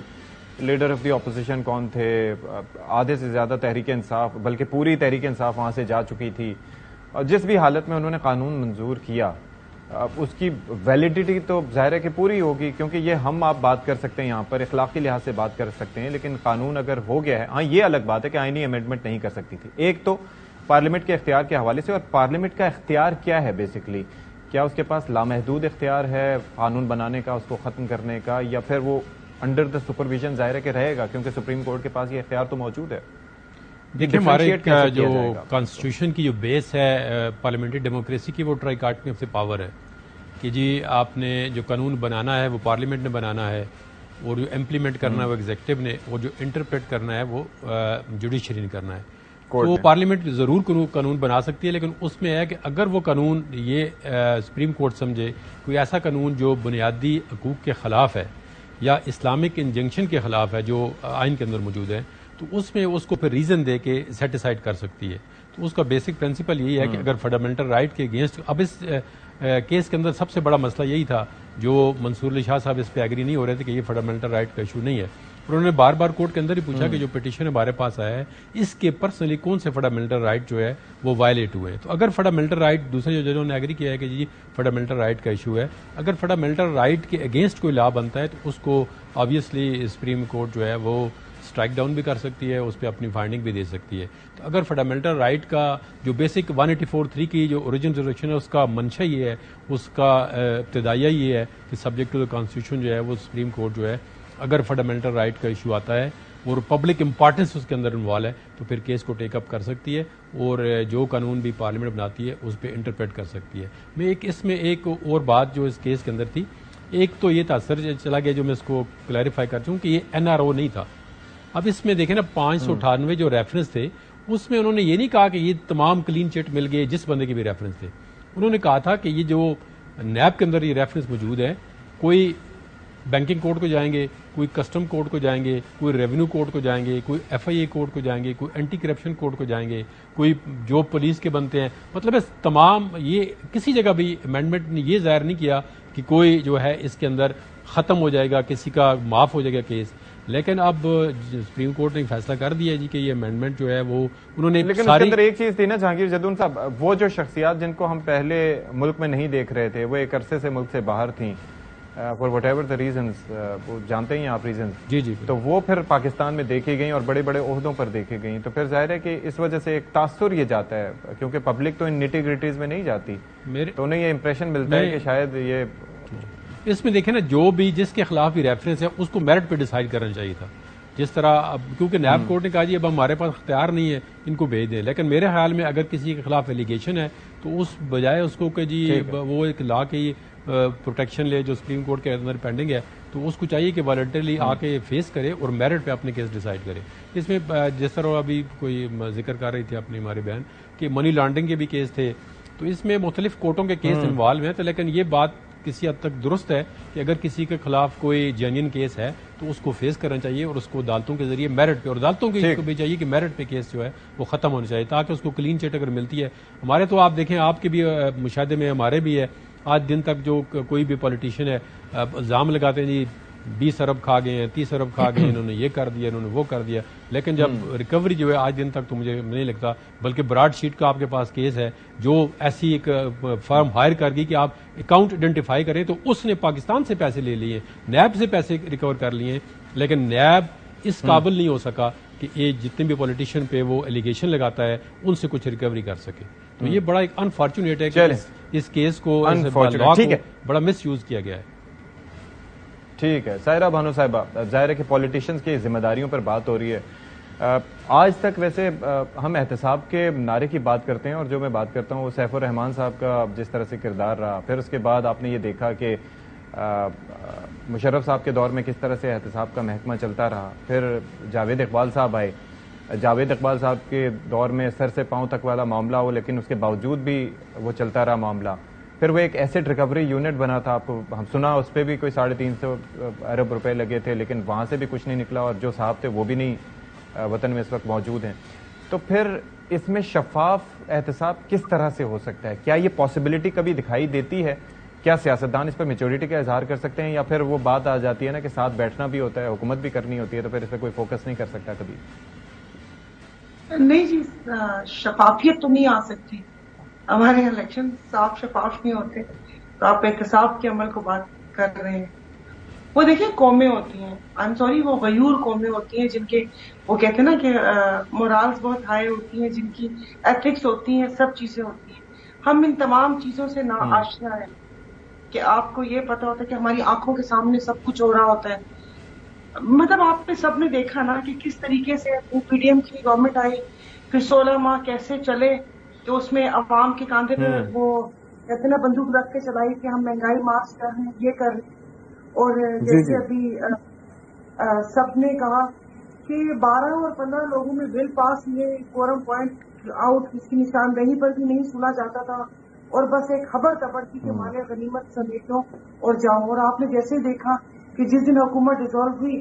S2: لیڈر آف دی اپوزیشن کون تھے, آدھے سے زیادہ تحریک انصاف بلکہ پوری تحریک انصاف وہاں سے جا چکی تھی, اور جس بھی حالت میں انہوں نے قانون منظور کیا اس کی ویلیڈیٹی تو ظاہر ہے کہ پوری ہوگی, کیونکہ یہ ہم آپ بات کر سکتے ہیں یہاں پر اخلاقی لحاظ سے بات کر سکتے ہیں, لیکن قانون اگر ہو گیا ہے, ہاں یہ الگ بات ہے کہ آئینی امینڈمنٹ نہیں کر سکتی تھی. ایک تو پارلیمنٹ کے اختیار کے حوالے سے, اور پارلیمنٹ کا اختیار کیا ہے بیسکلی, کیا اس کے پاس لامحدود اختیار ہے قانون بنانے کا, اس کو ختم کرنے کا, یا پھر وہ انڈر دا سپرویژن ظاہر ہے کہ رہے گا, کیونکہ سپریم کورٹ کے پاس یہ اختیار تو موجود ہے.
S3: دیکھیں ہمارے جو کانسٹیٹیوشن کی جو بیس ہے پارلیمنٹری ڈیموکریسی کی, وہ ٹرائی کارٹنگ سے پاور ہے کہ جی آپ نے جو قانون بنانا ہے وہ پارلیمنٹ نے بنانا ہے, اور جو امپلیمنٹ کرنا ہے وہ ایگزیکٹو نے, اور جو انٹرپریٹ کرنا ہے وہ جوڈیشری نے کرنا ہے. تو پارلیمنٹ ضرور قانون بنا سکتی ہے, لیکن اس میں ہے کہ اگر وہ قانون یہ سپریم کورٹ سمجھے کوئی ایسا قانون جو بنیادی حقوق کے خلاف ہے یا اسلامک انجنکشن کے خلاف ہے جو آئین کے اندر موجود ہے, تو اس میں اس کو پھر ریزن دے کے سیٹیسفائڈ کر سکتی ہے. تو اس کا بیسک پرنسپل یہی ہے کہ اگر فنڈامنٹل رائٹ کے اگینسٹ، اب اس کیس کے اندر سب سے بڑا مسئلہ یہی تھا جو منصور علی شاہ صاحب اس پہ ایگری نہیں ہو رہے تھے کہ یہ فنڈامنٹل رائٹ کا ایشو نہیں ہے. انہوں نے بار بار کورٹ کے اندر ہی پوچھا کہ جو پٹیشن ہمارے پاس آیا ہے اس کے پرسنلی کون سے فنڈامنٹل رائٹ جو ہے وہ وائلیٹ ہوئے ہیں. تو اگر فنڈامنٹل رائٹ، دوسرے ججوں نے ایگری کیا ہے کہ جی فنڈامنٹل رائٹ کا ایشو ہے، اگر فنڈامنٹل رائٹ کے اگینسٹ کوئی لا بنتا ہے تو اس کو آبویسلی سپریم کورٹ جو ہے وہ اسٹرائک ڈاؤن بھی کر سکتی ہے، اس پہ اپنی فائنڈنگ بھی دے سکتی ہے. تو اگر فنڈامنٹل رائٹ کا جو بیسک 184(3) کی جو اوریجن ریزولوشن ہے اس کا منشا یہ ہے، اس کا ابتدائیہ یہ ہے کہ سبجیکٹ ٹو دا کانسٹیٹیوشن جو ہے وہ سپریم کورٹ جو ہے اگر فنڈامنٹل رائٹ کا ایشو آتا ہے اور پبلک امپارٹنس اس کے اندر انوالو ہے تو پھر کیس کو ٹیک اپ کر سکتی ہے اور جو قانون بھی پارلیمنٹ بناتی ہے اس پہ انٹرپریٹ کر سکتی ہے. میں اس میں ایک اور بات جو اس کیس کے اندر تھی، ایک تو یہ تاثر چلا گیا جو میں اس کو کلیریفائی کر چاہوں کہ یہ NRO نہیں تھا. اب اس میں دیکھیں نا 598 جو ریفرنس تھے اس میں انہوں نے یہ نہیں کہا کہ یہ تمام کلین چٹ مل گئے جس بندے کے بھی ریفرنس تھے. انہوں نے کہا تھا کہ یہ جو نیب کے اندر یہ ریفرنس موجود ہے، کوئی بینکنگ کوڈ کو جائیں گے، کوئی کسٹم کوڈ کو جائیں گے، کوئی ریونیو کوڈ کو جائیں گے، کوئی FIA کوڈ کو جائیں گے، کوئی اینٹی کرپشن کوڈ کو جائیں گے، کوئی جو پولیس کے بنتے ہیں. مطلب تمام یہ کسی جگہ بھی امینڈمنٹ نے یہ ظاہر نہیں کیا کہ کوئی جو ہے اس کے اندر ختم ہو جائے گا، کسی کا معاف ہو جائے گا کیس. لیکن اب سپریم کورٹ نے فیصلہ کر دیا جی کہ یہ امینڈمنٹ جو ہے وہ انہوں نے
S2: لیکن اس کے اندر ایک چیز تھی نا جہانگیر جدون صاحب، وہ جو شخصیات جن کو ہم پہلے ملک میں نہیں دیکھ رہے تھے، وہ ایک عرصے سے ملک سے باہر تھیں for what ever the reasons, وہ جانتے ہی آپ ریزنز،
S3: جی جی،
S2: تو وہ پھر پاکستان میں دیکھی گئیں اور بڑے بڑے عہدوں پر دیکھی گئیں. تو پھر ظاہر ہے کہ اس وجہ سے ایک تاثر یہ جاتا ہے کیونکہ پبلک تو ان نیٹی گریٹیز میں نہیں جاتی، تو انہیں یہ امپریشن ملتا ہے کہ شاید یہ
S3: اس میں دیکھیں نا جو بھی جس کے خلاف بھی ریفرنس ہے اس کو میرٹ پہ ڈیسائیڈ کرنا چاہیے تھا. جس طرح اب کیونکہ نیب کورٹ نے کہا جی اب ہمارے پاس اختیار نہیں ہے ان کو بھیج دیں، لیکن میرے خیال میں اگر کسی کے خلاف ایلیگیشن ہے تو اس بجائے اس کو کہ جی وہ ایک لا کی پروٹیکشن لے جو سپریم کورٹ کے اندر پینڈنگ ہے، تو اس کو چاہیے کہ والنٹرلی آ کے فیس کرے اور میرٹ پہ اپنے کیس ڈیسائیڈ کرے. اس میں جس طرح ابھی کوئی ذکر کر رہی تھی اپنی ہماری بہن کہ منی لانڈرنگ کے بھی کیس تھے، تو اس میں مختلف کورٹوں کے کیس انوالو ہیں. تو لیکن یہ بات کسی حد تک درست ہے کہ اگر کسی کے خلاف کوئی جینین کیس ہے تو اس کو فیس کرنا چاہیے اور اس کو عدالتوں کے ذریعے میرٹ پہ، اور عدالتوں کو بھی چاہیے کہ میرٹ پہ کیس جو ہے وہ ختم ہونا چاہیے تاکہ اس کو کلین چٹ اگر ملتی ہے. ہمارے تو آپ دیکھیں آپ کے بھی مشاہدے میں ہمارے بھی ہے، آج دن تک جو کوئی بھی پولیٹیشین ہے الزام لگاتے ہیں جی 20 ارب کھا گئے ہیں، 30 ارب کھا گئے ہیں، انہوں نے یہ کر دیا، انہوں نے وہ کر دیا. لیکن جب ریکوری جو ہے آج دن تک تو مجھے نہیں لگتا، بلکہ براڈ شیٹ کا آپ کے پاس کیس ہے جو ایسی ایک فرم ہائر کر گئی کہ آپ اکاؤنٹ آئیڈینٹیفائی کریں، تو اس نے پاکستان سے پیسے لے لیے، نیب سے پیسے ریکور کر لیے، لیکن نیب اس قابل نہیں ہو سکا کہ یہ جتنے بھی پولیٹیشین پہ وہ ایلیگیشن لگاتا ہے ان سے کچھ ریکوری کر سکے. تو یہ بڑا ایک انفارچونیٹ ہے کہ اس کیس کو بڑا مس یوز کیا گیا ہے.
S2: ٹھیک ہے سائرہ بانو صاحبہ، ظاہر ہے کہ پولیٹیشینز کی ذمہ داریوں پر بات ہو رہی ہے. آج تک ویسے ہم احتساب کے نعرے کی بات کرتے ہیں اور جو میں بات کرتا ہوں وہ سیف الرحمان صاحب کا جس طرح سے کردار رہا، پھر اس کے بعد آپ نے یہ دیکھا کہ مشرف صاحب کے دور میں کس طرح سے احتساب کا محکمہ چلتا رہا، پھر جاوید اقبال صاحب آئے، جاوید اقبال صاحب کے دور میں سر سے پاؤں تک والا معاملہ ہو لیکن اس کے باوجود بھی وہ چلتا رہا معاملہ. پھر وہ ایک ایسٹ ریکوری یونٹ بنا تھا، آپ کو ہم سنا اس پہ بھی کوئی 350 ارب روپے لگے تھے لیکن وہاں سے بھی کچھ نہیں نکلا اور جو صاحب تھے وہ بھی نہیں وطن میں اس وقت موجود ہیں. تو پھر اس میں شفاف احتساب کس طرح سے ہو سکتا ہے؟ کیا یہ پاسبلٹی کبھی دکھائی دیتی ہے؟ کیا سیاستدان اس پر میچورٹی کا اظہار کر سکتے ہیں یا پھر وہ بات آ جاتی ہے نا کہ ساتھ بیٹھنا بھی ہوتا ہے، حکومت بھی کرنی ہوتی ہے، تو پھر اس پہ کوئی فوکس نہیں کر سکتا کبھی؟
S6: نہیں جی، شفافیت تو نہیں آ سکتی. ہمارے الیکشن صاف شفاف نہیں ہوتے، تو آپ احتساب کے عمل کو بات کر رہے ہیں. وہ دیکھیں قومیں ہوتی ہیں، آئی ایم سوری، وہ غیور قومیں ہوتی ہیں جن کے وہ کہتے ہیں نا کہ مورالز بہت ہائی ہوتی ہیں، جن کی ایتھکس ہوتی ہیں، سب چیزیں ہوتی ہیں. ہم ان تمام چیزوں سے ناآشنا ہیں کہ آپ کو یہ پتا ہوتا ہے کہ ہماری آنکھوں کے سامنے سب کچھ ہو رہا ہوتا ہے. مطلب آپ نے سب نے دیکھا نا کہ کس طریقے سے PDM کی گورنمنٹ آئی، پھر 16 ماہ کیسے چلے، تو اس میں عوام کے کاندھے پہ وہ کہتے نا بندوق رکھ کے چلائی کہ ہم مہنگائی ماسک کر رہے ہیں، یہ کر رہے ہیں. اور جیسے ابھی سب نے کہا کہ 12 اور 15 لوگوں میں بل پاس ہوئے، کورم پوائنٹ آؤٹ، اس کی نشاندہی پر بھی نہیں سنا جاتا تھا، اور بس ایک خبر تبر تھی کہ مال غنیمت سمیٹو اور جاؤ. اور آپ نے جیسے دیکھا کہ جس دن حکومت ڈیزالو ہوئی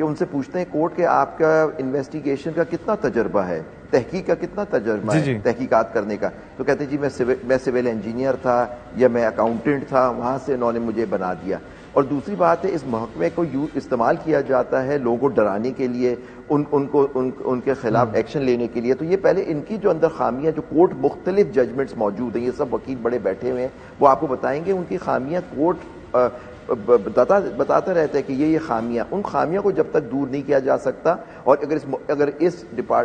S1: کہ ان سے پوچھتے ہیں کورٹ کے آپ کا انویسٹیگیشن کا کتنا تجربہ ہے, تحقیق کا کتنا تجربہ ہے تحقیقات کرنے کا, تو کہتے ہیں جی میں سول انجینئر تھا یا میں اکاؤنٹنٹ تھا, وہاں سے انہوں نے مجھے بنا دیا. اور دوسری بات ہے اس محکمے کو استعمال کیا جاتا ہے لوگوں کو ڈرانے کے لیے, ان کے خلاف ایکشن لینے کے لیے. تو یہ پہلے ان کی جو اندر خامیاں, جو کورٹ مختلف ججمنٹس موجود ہیں, یہ سب وکیل بڑے بیٹھے ہوئے ہیں, وہ آپ کو بتائیں گے ان کی خامیاں. کورٹ بتاتا رہتا ہے کہ یہ خامیاں, ان خامیاں کو جب تک دور نہیں کیا جا سکتا, اور اگر اس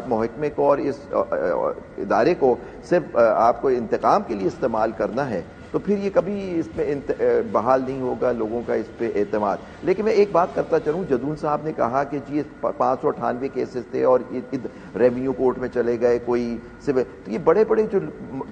S1: محکمے کو اور اس ادارے کو صرف آپ کو انتقام کے لیے استعمال کرنا ہے تو پھر یہ کبھی اس میں بحال نہیں ہوگا لوگوں کا اس پہ اعتماد. لیکن میں ایک بات کرتا چلوں, جدون صاحب نے کہا کہ جی 598 کیسز تھے اور ریونیو کورٹ میں چلے گئے, کوئی تو یہ بڑے بڑے جو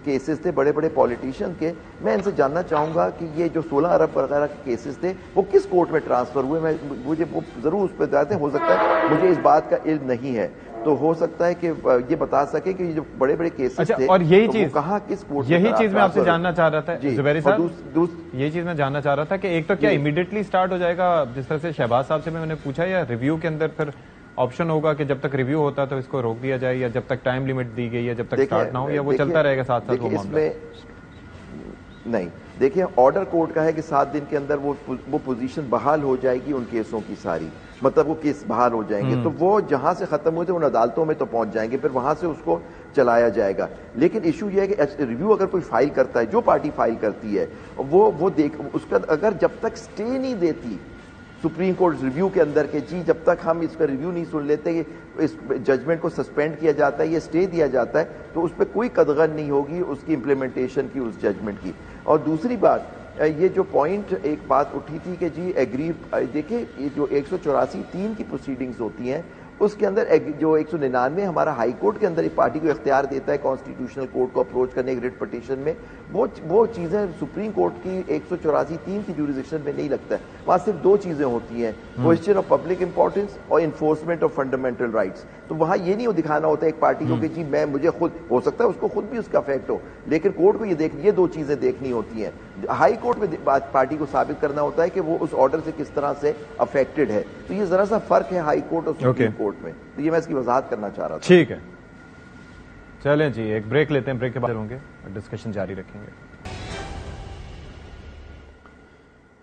S1: کیسز تھے بڑے بڑے پولیٹیشین کے, میں ان سے جاننا چاہوں گا کہ یہ جو 16 ارب وغیرہ کے کیسز تھے وہ کس کورٹ میں ٹرانسفر ہوئے. مجھے وہ ضرور اس پہ جاتے ہیں, ہو سکتا ہے مجھے اس بات کا علم نہیں ہے, تو ہو سکتا ہے کہ یہ بتا سکے کہ یہ جو بڑے بڑے کیسز تھے
S2: اور یہی چیز
S1: کہاں کس کورٹ,
S2: یہی چیز میں آپ سے جاننا چاہ رہا تھا زبیری صاحب, یہی چیز میں جاننا چاہ رہا تھا کہ ایک تو کیا امیڈیٹلی سٹارٹ ہو جائے گا جس طرح سے شہباز صاحب سے میں نے پوچھا, یا ریویو کے اندر پھر آپشن ہوگا کہ جب تک ریویو ہوتا تو اس کو روک دیا جائے, یا جب تک ٹائم لمٹ دی گئی ہے جب تک سٹارٹ نہ ہو, یا وہ چلتا رہے گا ساتھ ساتھ وہ معاملہ؟
S1: نہیں, دیکھیں آرڈر کورٹ کا ہے کہ 7 دن کے اندر وہ پوزیشن بحال ہو جائے گی ان کیسوں کی ساری, مطلب وہ کیس بحال ہو جائیں گے, تو وہ جہاں سے ختم ہوتے ان عدالتوں میں تو پہنچ جائیں گے, پھر وہاں سے اس کو چلایا جائے گا. لیکن ایشو یہ ہے کہ ریویو اگر کوئی فائل کرتا ہے, جو پارٹی فائل کرتی ہے وہ دیکھ اس کا, اگر جب تک سٹے نہیں دیتی سپریم کورٹ ریویو کے اندر کہ جی جب تک ہم اس کا ریویو نہیں سن لیتے کہ اس ججمنٹ کو سسپینڈ کیا جاتا ہے یا سٹے دیا جاتا ہے, تو اس پہ کوئی قدغن نہیں ہوگی اس کی امپلیمنٹیشن کی, اس ججمنٹ کی. اور دوسری بات, یہ جو پوائنٹ ایک بات اٹھی تھی کہ جی ایگریو, دیکھیں یہ جو 184(3) کی پروسیڈنگز ہوتی ہیں اس کے اندر جو 199 ہمارا ہائی کورٹ کے اندر ایک پارٹی کو اختیار دیتا ہے کانسٹیٹیوشنل کورٹ کو اپروچ کرنے ایک ریٹ پٹیشن میں, وہ چیزیں سپریم کورٹ کی 184(3) کی جوریزڈکشن میں نہیں لگتا ہے. وہاں صرف 2 چیزیں ہوتی ہیں, کوسچن آف پبلک امپورٹنس اور انفورسمنٹ آف فنڈامنٹل رائٹس. تو وہاں یہ نہیں دکھانا ہوتا ایک پارٹی کو کہ جی مجھے خود, ہو سکتا ہے اس کو خود بھی اس کا افیکٹ ہو, لیکن کورٹ کو یہ 2 چیزیں دیکھنی ہوتی ہیں. ہائی کورٹ میں پارٹی کو ثابت کرنا ہوتا ہے کہ وہ اس آرڈر سے کس طرح سے افیکٹڈ ہے. تو یہ ذرا سا فرق ہے ہائی کورٹ اور سپریم کورٹ میں, تو یہ میں اس کی وضاحت کرنا چاہ رہا تھا.
S2: ٹھیک ہے, چلیں جی ایک بریک لیتے ہیں, بریک کے بعد ہوں گے ڈسکشن جاری رکھیں گے.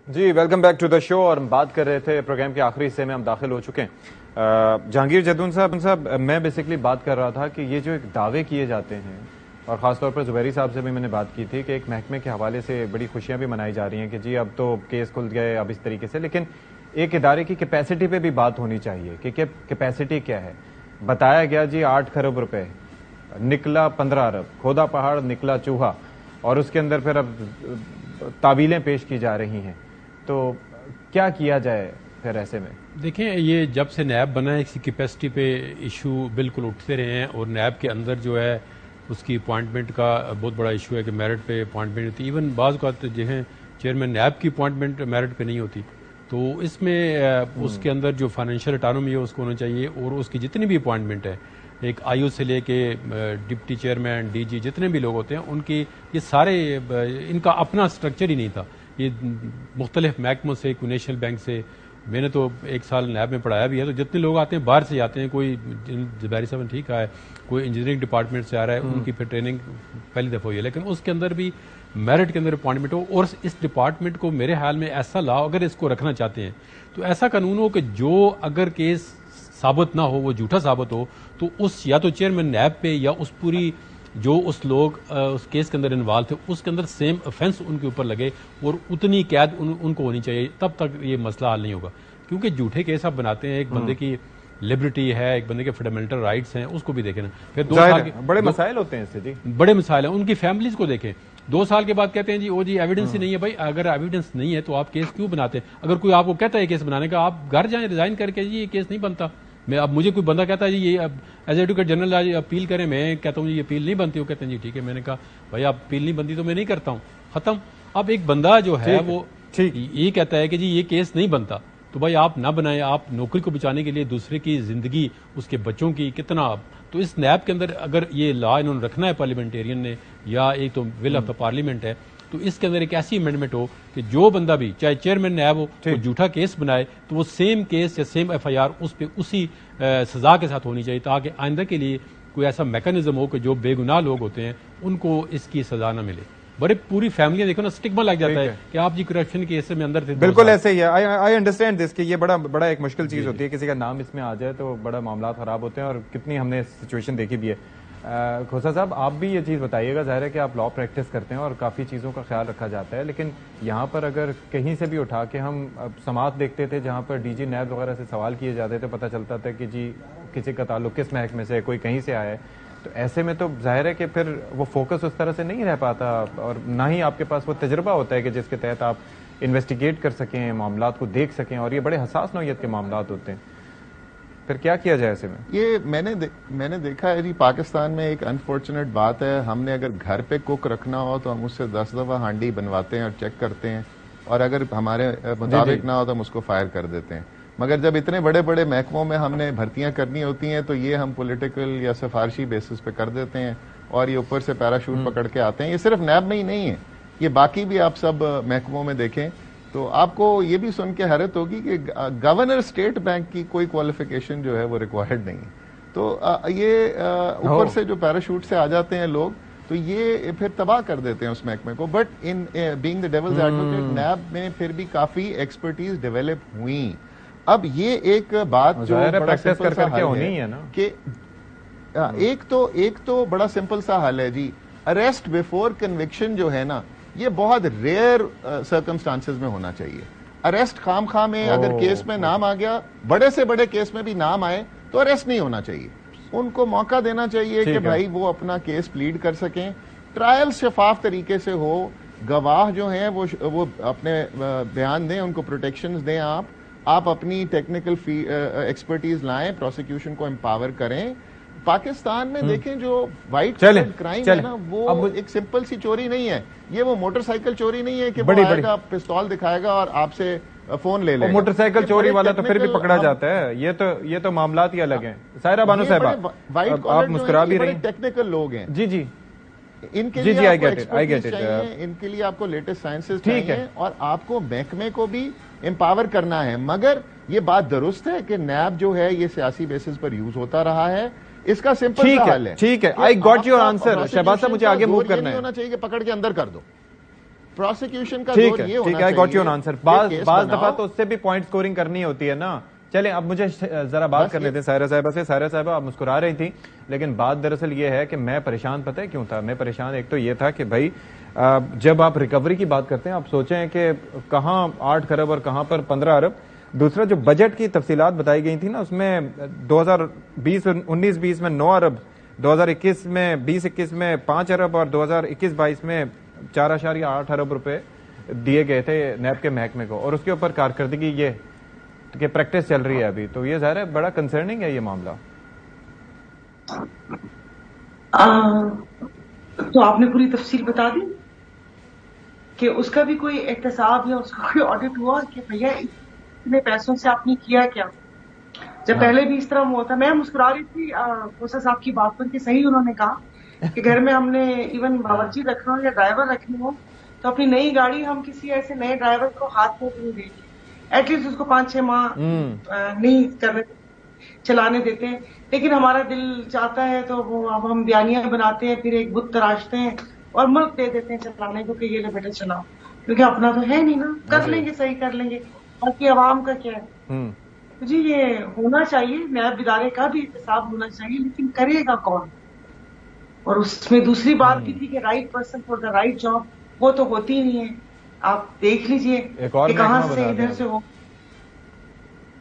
S2: جی ویلکم بیک ٹو دا شو, اور ہم بات کر رہے تھے پروگرام کے آخری حصے میں ہم داخل ہو چکے ہیں. جہانگیر جدون صاحب, میں بیسکلی بات کر رہا تھا کہ یہ جو ایک دعوے کیے جاتے ہیں, اور خاص طور پر زبیری صاحب سے بھی میں نے بات کی تھی کہ ایک محکمے کے حوالے سے بڑی خوشیاں بھی منائی جا رہی ہیں کہ جی اب تو کیس کھل گئے اب اس طریقے سے, لیکن ایک ادارے کی کیپیسٹی پہ بھی بات ہونی چاہیے کہ کیپیسٹی کیا ہے. بتایا گیا جی 8 کروڑ روپے, نکلا 15 ارب, کھودا پہاڑ نکلا چوہا, اور اس کے اندر پھر اب تعویلیں پیش کی جا رہی ہیں. تو کیا کیا جائے پھر ایسے میں؟
S3: دیکھیں یہ جب سے نیب بنا ہے اس کی کیپیسٹی پہ ایشو بالکل اٹھتے رہے ہیں, اور نیب کے اندر جو ہے اس کی اپوائنٹمنٹ کا بہت بڑا ایشو ہے کہ میرٹ پہ اپوائنٹمنٹ ہوتی ہے. ایون بعض اوقات جو ہیں چیئرمین نیب کی اپوائنٹمنٹ میرٹ پہ نہیں ہوتی. تو اس میں اس کے اندر جو فائنینشیل اٹانومی ہے اس کو ہونا چاہیے, اور اس کی جتنی بھی اپوائنٹمنٹ ہے, ایک آئی او سے لے کے ڈپٹی چیئرمین, ڈی جی, جتنے بھی لوگ ہوتے ہیں ان کی یہ سارے, ان کا اپنا اسٹرکچر ہی نہیں تھا. یہ مختلف محکموں سے, کوئی نیشنل بینک سے, میں نے تو 1 سال نیب میں پڑھایا بھی ہے, تو جتنے لوگ آتے ہیں باہر سے آتے ہیں, کوئی زبیری صاحب نے ٹھیک کہا ہے, کوئی انجینئرنگ ڈپارٹمنٹ سے آ رہا ہے, ان کی پھر ٹریننگ پہلی دفعہ ہوئی ہے, لیکن اس کے اندر بھی میرٹ کے اندر اپوائنٹمنٹ ہو. اور اس ڈپارٹمنٹ کو میرے خیال میں ایسا لاؤ, اگر اس کو رکھنا چاہتے ہیں تو ایسا قانون ہو کہ جو اگر کیس ثابت نہ ہو, وہ جھوٹا ثابت ہو, تو اس یا تو چیئرمین نیب پہ یا اس پوری جو اس لوگ اس کیس کے اندر انوالو تھے اس کے اندر سیم افینس ان کے اوپر لگے, اور اتنی قید ان کو ہونی چاہیے. تب تک یہ مسئلہ حل نہیں ہوگا, کیونکہ جھوٹے کیس آپ بناتے ہیں, ایک بندے کی لبرٹی ہے, ایک بندے کے فنڈامنٹل رائٹس ہیں, اس کو بھی دیکھیں نا. پھر 2 سال
S2: بڑے مسائل ہوتے ہیں اس سے, جی
S3: بڑے مسائل ہیں, ان کی فیملیز کو دیکھیں. 2 سال کے بعد کہتے ہیں جی وہ جی ایویڈنس ہی نہیں ہے. بھائی اگر ایویڈنس نہیں ہے تو آپ کیس کیوں بناتے ہیں؟ اگر کوئی آپ کو کہتا ہے کیس بنانے کا, آپ گھر جائیں ریزائن کر کے, جی یہ کیس نہیں بنتا. میں اب مجھے کوئی بندہ کہتا ہے جی یہ ایز ایڈوکیٹ جنرل آج اپیل کریں, میں کہتا ہوں جی یہ اپیل نہیں بنتی, وہ کہتے ہیں جی ٹھیک ہے. میں نے کہا بھائی آپ اپیل نہیں بنتی تو میں نہیں کرتا ہوں, ختم. اب ایک بندہ جو ہے وہ یہ کہتا ہے کہ جی یہ کیس نہیں بنتا, تو بھائی آپ نہ بنائیں. آپ نوکری کو بچانے کے لیے دوسرے کی زندگی, اس کے بچوں کی کتنا. تو اس نیب کے اندر اگر یہ لا انہوں نے رکھنا ہے پارلیمنٹیرین نے, یا ایک تو ول آف دا پارلیمنٹ ہے, تو اس کے اندر ایک ایسی امینڈمنٹ ہو کہ جو بندہ بھی چاہے چیئرمین نیب ہو وہ جھوٹا کیس بنائے تو وہ سیم کیس یا سیم ایف آئی آر اس پہ اسی سزا کے ساتھ ہونی چاہیے، تاکہ آئندہ کے لیے کوئی ایسا میکانزم ہو کہ جو بے گناہ لوگ ہوتے ہیں ان کو اس کی سزا نہ ملے. بڑے پوری فیملیاں دیکھو نا اسٹگما لگ جاتا ہے کہ آپ جی کرپشن کیس میں اندر تھے.
S2: بالکل ایسے ہی ہے. آئی انڈرسٹینڈ دس کہ یہ بڑا ایک مشکل چیز ہوتی ہے، کسی کا نام اس میں آ جائے تو بڑا معاملات خراب ہوتے ہیں، اور کتنی ہم نے سچویشن دیکھی بھی ہے. کھوسا صاحب آپ بھی یہ چیز بتائیے گا، ظاہر ہے کہ آپ لا پریکٹس کرتے ہیں اور کافی چیزوں کا خیال رکھا جاتا ہے، لیکن یہاں پر اگر کہیں سے بھی اٹھا کے ہم سماعت دیکھتے تھے جہاں پر ڈی جی نیب وغیرہ سے سوال کیے جاتے تھے، پتہ چلتا تھا کہ جی کسی کا تعلق کس محکمے سے، کوئی کہیں سے آیا ہے، تو ایسے میں تو ظاہر ہے کہ پھر وہ فوکس اس طرح سے نہیں رہ پاتا، اور نہ ہی آپ کے پاس وہ تجربہ ہوتا ہے کہ جس کے تحت آپ انویسٹیگیٹ کر سکیں، معاملات کو دیکھ سکیں، اور یہ بڑے حساس نوعیت کے معاملات ہوتے ہیں. پھر کیا کیا جائے ایسے میں؟ یہ
S5: میں نے دیکھا ہے جی، پاکستان میں ایک انفارچونیٹ بات ہے، ہم نے اگر گھر پہ کوک رکھنا ہو تو ہم اس سے 10 دفعہ ہانڈی بنواتے ہیں اور چیک کرتے ہیں، اور اگر ہمارے مطابق نہ ہو تو ہم اس کو فائر کر دیتے ہیں. مگر جب اتنے بڑے بڑے محکموں میں ہم نے بھرتیاں کرنی ہوتی ہیں تو یہ ہم پولیٹیکل یا سفارشی بیسس پہ کر دیتے ہیں، اور یہ اوپر سے پیراشوٹ پکڑ کے آتے ہیں. یہ صرف نیب میں ہی نہیں ہے، یہ باقی بھی آپ سب محکموں میں دیکھیں تو آپ کو یہ بھی سن کے حیرت ہوگی کہ گورنر اسٹیٹ بینک کی کوئی کوالیفیکیشن جو ہے وہ ریکوائرڈ نہیں ہے. تو یہ اوپر سے جو پیراشوٹ سے آ جاتے ہیں لوگ، تو یہ پھر تباہ کر دیتے ہیں اس محکمے کو. But in being the devil's advocate, NAB میں پھر بھی کافی ایکسپرٹیز ڈیولپ ہوئی. اب یہ ایک بات جو بڑا سمپل سا حل ہے کہ ایک تو بڑا سمپل سا حل ہے جی، اریسٹ بیفور کنوکشن جو ہے نا، یہ بہت ریئر سرکمسٹانسز میں ہونا چاہیے. اریسٹ خام خواہ میں اگر کیس میں نام آ گیا، بڑے سے بڑے کیس میں بھی نام آئے تو اریسٹ نہیں ہونا چاہیے. ان کو موقع دینا چاہیے کہ بھائی وہ اپنا کیس پلیڈ کر سکیں، ٹرائل شفاف طریقے سے ہو، گواہ جو ہیں وہ اپنے بیان دیں، ان کو پروٹیکشنز دیں. آپ اپنی ٹیکنیکل ایکسپرٹیز لائیں، پروسیکیوشن کو امپاور کریں. پاکستان میں دیکھیں جو وائٹ کرائم ہے نا، وہ ایک سمپل سی چوری نہیں ہے. یہ وہ موٹر سائیکل چوری نہیں ہے کہ وہ آئے گا پستول دکھائے گا اور آپ سے فون لے لے گا.
S2: موٹر سائیکل چوری والا تو پھر بھی پکڑا جاتا ہے. یہ تو معاملات ہی الگ ہیں. سائرہ بانو صاحبہ آپ مسکرا بھی رہی ہیں.
S5: ٹیکنیکل لوگ ہیں
S2: جی
S5: ان کے لیے آپ کو ایکسپرٹیز چاہیے، ان کے لیے آپ کو لیٹسٹ سائنسز چاہیے، اور آپ کو محکمے کو بھی امپاور کرنا ہے. مگر یہ بات درست ہے کہ نیب جو ہے یہ سیاسی بیسس پر یوز ہوتا رہا ہے. اس کا سمپل سا حل ہے.
S2: ٹھیک ہے، I got your answer. Shahbaz صاحب مجھے آگے موو کرنا ہے.
S5: ہونا چاہیے کہ پکڑ کے اندر کر دو. پروسیکیوشن کا
S2: ٹھیک ہے، آئی گاٹ یور آنسر. بعض دفعہ تو اس سے بھی پوائنٹ سکورنگ کرنی ہوتی ہے نا. چلیں اب مجھے ذرا بات کر لیتے ہیں سائرہ صاحبہ سے. سائرہ صاحبہ آپ مسکرا رہی تھی، لیکن بات دراصل یہ ہے کہ میں پریشان پتہ ہے کیوں تھا. میں پریشان ایک تو یہ تھا کہ بھائی جب آپ ریکوری کی بات کرتے ہیں آپ سوچیں کہ کہاں 8 کروڑ اور کہاں پر 15 ارب. دوسرا جو بجٹ کی تفصیلات بتائی گئی تھی نا، اس میں 2019-20 میں 9 ارب، 2021 میں 20-21 میں 5 ارب اور 2021-22 میں 4.8 ارب روپے دیے گئے تھے نیب کے محکمے کو، اور اس کے اوپر کارکردگی یہ کہ پریکٹس چل رہی ہے ابھی. تو یہ ظاہر ہے بڑا کنسرننگ ہے یہ معاملہ.
S6: تو آپ نے پوری تفصیل بتا دی کہ اس کا بھی کوئی احتساب یا اس کا کوئی آڈٹ ہوا کہ بھیا اتنے پیسوں سے آپ نے کیا کیا؟ جب پہلے بھی اس طرح ہوا تھا. میں مسکرا رہی تھی کھوسا صاحب کی بات پر کہ صحیح انہوں نے کہا کہ گھر میں ہم نے ایون باورچی رکھنا ہو یا ڈرائیور رکھنی ہو تو اپنی نئی گاڑی ہم کسی ایسے نئے ڈرائیور کو ہاتھ میں نہیں دیں گے. ایٹ لیسٹ اس کو 5-6 ماہ نہیں چلانے دیتے ہیں. لیکن ہمارا دل چاہتا ہے تو وہ اب ہم بیانیاں بناتے ہیں، پھر ایک بت تراشتے ہیں اور ملک دے دیتے ہیں چلانے کو کہ یہ لے بیٹا چلاؤ، کیونکہ اپنا تو ہے نہیں نا. کر لیں گے، صحیح کر لیں گے. باقی عوام کا کیا ہے؟ جی یہ ہونا چاہیے، نیب ادارے کا بھی احتساب ہونا چاہیے، لیکن کرے گا کون؟ اور اس میں دوسری بات بھی تھی کہ right person for the right job, وہ تو ہوتی ہی نہیں ہے. آپ دیکھ لیجئے کہ کہاں سے ادھر سے ہو.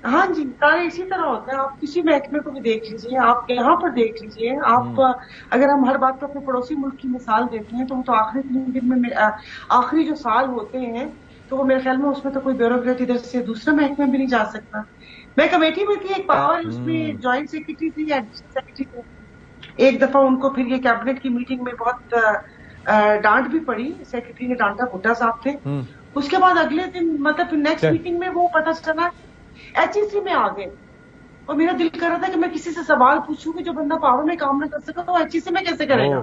S6: ہاں جی، سارے اسی طرح ہوتا ہے. آپ کسی محکمے کو بھی دیکھ لیجئے، آپ یہاں پر دیکھ لیجئے. آپ اگر ہم ہر بات کو اپنے پڑوسی ملک کی مثال دیتے ہیں تو وہ تو آخری 3 دن میں آخری جو سال ہوتے ہیں تو وہ میرے خیال میں اس میں تو کوئی بیوروکریٹ ادھر سے دوسرے محکمے بھی نہیں جا سکتا. میں کمیٹی میں تھی، ایک پاور اس میں جوائنٹ سیکرٹری تھی یا سیکرٹری تھی. ایک دفعہ ان کو پھر یہ کیبنٹ کی میٹنگ میں بہت ڈانٹ بھی پڑی. سیکرٹری نے ڈانٹا، بھٹا صاحب تھے. اس کے بعد اگلے دن مطلب نیکسٹ میٹنگ میں وہ پتہ چلا HEC میں آ گئے. اور میرا دل کر رہا تھا کہ میں کسی سے سوال پوچھوں کہ جو بندہ پاور میں کام نہ کر سکا تو HEC میں کیسے کرے گا.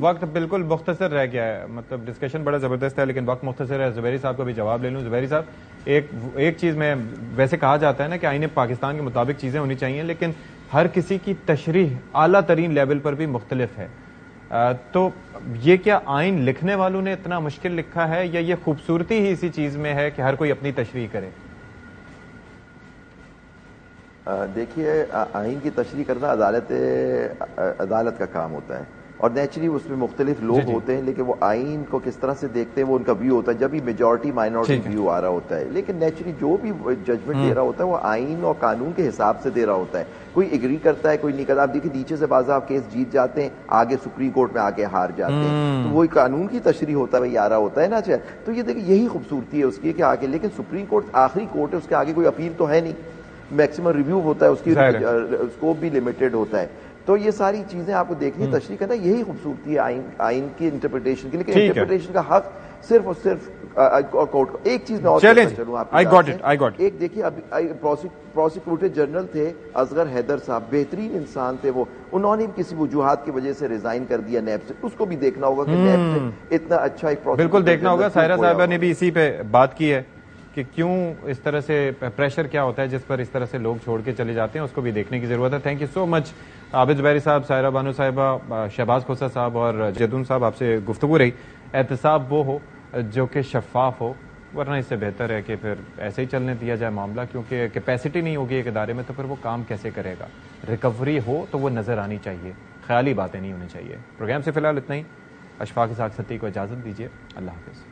S2: وقت بالکل مختصر رہ گیا ہے، مطلب ڈسکشن بڑا زبردست ہے لیکن وقت مختصر ہے. زبیری صاحب کا بھی جواب لے لوں. زبیری صاحب ایک چیز میں ویسے کہا جاتا ہے نا کہ آئین پاکستان کے مطابق چیزیں ہونی چاہیے لیکن ہر کسی کی تشریح اعلیٰ ترین لیول پر بھی مختلف ہے. تو یہ کیا آئین لکھنے والوں نے اتنا مشکل لکھا ہے یا یہ خوبصورتی ہی اسی چیز میں ہے کہ ہر کوئی اپنی تشریح کرے؟
S1: دیکھیے آئین کی تشریح کرنا عدالت کا کام ہوتا ہے اور نیچرلی اس میں مختلف لوگ ہوتے ہیں لیکن وہ آئین کو کس طرح سے دیکھتے ہیں وہ ان کا ویو ہوتا ہے. جب بھی میجورٹی مائنورٹی ویو آ رہا ہوتا ہے لیکن نیچرلی جو بھی ججمنٹ دے رہا ہوتا ہے وہ آئین اور قانون کے حساب سے دے رہا ہوتا ہے. کوئی ایگری کرتا ہے کوئی نہیں کرتا. آپ دیکھیں نیچے سے بعض آپ کیس جیت جاتے ہیں آگے سپریم کورٹ میں آگے ہار جاتے ہیں تو وہی قانون کی تشریح ہوتا ہے وہی آ رہا ہوتا ہے نا. تو یہ دیکھیں یہی خوبصورتی ہے اس کی کہ آگے لیکن سپریم کورٹ آخری کورٹ ہے اس کے آگے کوئی اپیل تو ہے نہیں. میکسیمم ریویو ہوتا ہے اس کی اسکوپ بھی لمیٹڈ ہوتا ہے. تو یہ ساری چیزیں آپ کو دیکھنی تشریح کرنا یہی خوبصورتی ہے آئین کی انٹرپریٹیشن کی. لیکن انٹرپریٹیشن کا حق صرف اور صرف کورٹ کو. ایک چیز میں اور چلوں آپ ایک دیکھیے ابھی پروسیکیوٹر جنرل تھے اصغر حیدر صاحب, بہترین انسان تھے وہ, انہوں نے کسی وجوہات کی وجہ سے ریزائن کر دیا نیب سے. اس کو بھی دیکھنا ہوگا کہ نیب سے اتنا اچھا ایک
S2: بالکل دیکھنا ہوگا. سائرہ صاحبہ نے بھی اسی پہ بات کی ہے کہ کیوں اس طرح سے پریشر کیا ہوتا ہے جس پر اس طرح سے لوگ چھوڑ کے چلے جاتے ہیں, اس کو بھی دیکھنے کی ضرورت ہے. تھینک یو سو مچ عابد زبیری صاحب, سائرہ بانو صاحبہ, شہباز کھوسہ صاحب اور جدون صاحب. آپ سے گفتگو رہی. احتساب وہ ہو جو کہ شفاف ہو, ورنہ اس سے بہتر ہے کہ پھر ایسے ہی چلنے دیا جائے معاملہ, کیونکہ کیپیسٹی نہیں ہوگی ایک ادارے میں تو پھر وہ کام کیسے کرے گا. ریکوری ہو تو وہ نظر آنی چاہیے, خیالی باتیں نہیں ہونی چاہیے. پروگرام سے فی الحال اتنا ہی. اشفاق اسحاق ستی کو اجازت دیجیے. اللہ حافظ.